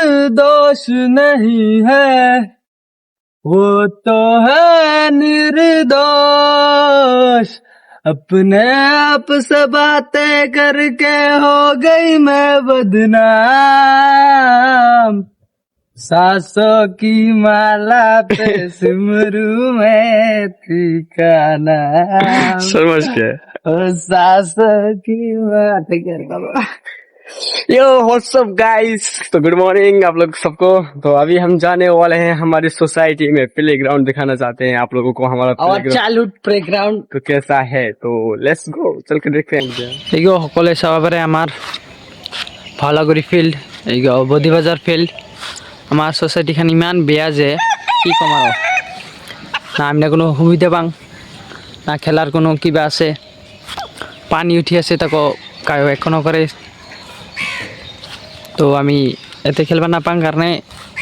निर्दोष नहीं है, वो तो है निर्दोष। अपने आप से बातें करके हो गई मैं बदनाम। सांसों की माला पे सिमरू में ठिकाना। समझ गया। सांसों की माला। यो व्हाट्सअप गाइस, तो गुड मॉर्निंग आप लोग सबको। तो अभी हम जाने वाले हैं हमारी सोसाइटी में, प्ले ग्राउंड दिखाना चाहते हैं आप लोगों को हमारा और चाइल्डहुड प्लेग्राउंड तो कैसा है। तो लेट्स गो, चल के देखते हैं। এইগো সকলে চাব পাৰে আমাৰ ভালাগুৰি ফিল্ড, এইগো বডি বাজাৰ ফিল্ড। আমাৰ ছ'চাইটিখন ইমান বেয়া যে কি ক'ম আৰু, না আমি কোনো সুবিধা পাওঁ না খেলাৰ কোনো কিবা আছে। পানী উঠি আছে তাকো কায়ো একো নকৰে। তো আমি এতে খেলবা নাপাওঁ কাৰণে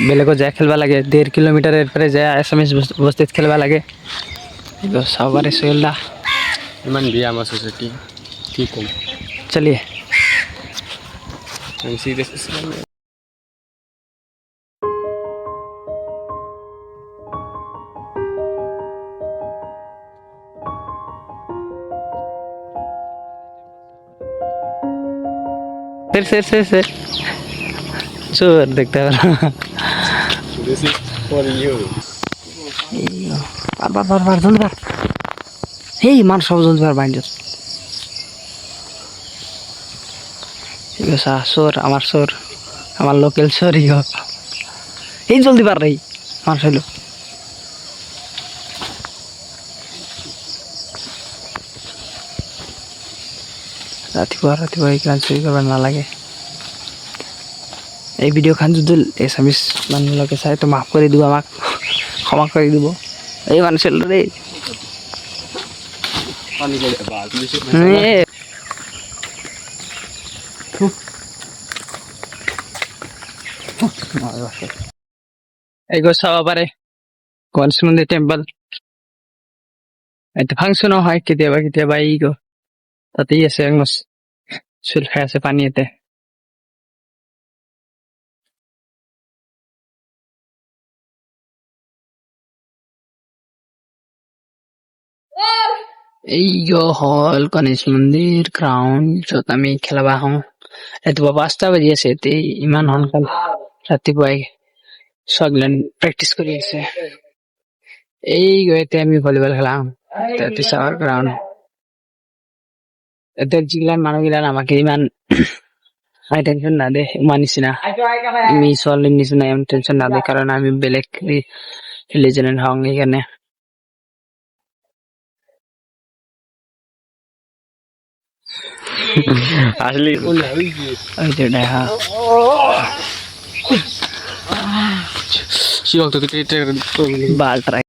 বেলেগত যায় খেলবা লাগে। 1.5 কিলোমিটাৰৰ পৰা যায় এছামিছ বস্তিত খেলবা লাগে। এইগো চাব পাৰে চলিলা ইমান বেয়া আমাৰ ছ'চাইটি, কি ক'ম। চলিয়ে से चोर देखते हैं। This is for you. बार जल्दी बार। हे मार सब जल्दी बार बाइंड। इगो सोर हमार लोकल सोर इगो। हे जल्दी बार रही मार चलो। रातिपुवा इकरान चुरी करबा नालागे। এই ভিডিও খান যদি এছামিছ মানুহলৈকে চাই তো মাফ কৰি দিব, আমাক ক্ষমা কৰি দিব। এই মানুষের রে এইগো চাব পাৰে গণেশ মন্দিৰ টেম্পল। এইটো ফাংচনো হয় কেতিয়াবা কেতিয়াবা। এইগো তাতেই আছে চুল খাই আছে পানী এতে। এইগো হল গণেশ মন্দিৰ গ্ৰাউণ্ড, য'ত আমি খেলাব আহোঁ। ৰাতিপুৱা 5টা বাজি আছে, ইমান সোনকালে ৰাতিপুৱাই ছগলেন প্ৰেক্টিচ কৰি আছে। এইগো এতিয়া আমি ভলীবল খেলাম পিছৰ গ্ৰাউণ্ড। এতিয়া যিগিলান মানুহগিলান আমাকে ইমান টেনশ্যন না দে, ইমান নিচিনা আমি ছোৱালীৰ নিচিনা ইমান টেনশ্যন না দে, কাৰণ আমি বেলেগ ৰিলিজনৰ হওঁ সেইকাৰণে। আসলে বাল ট্রাই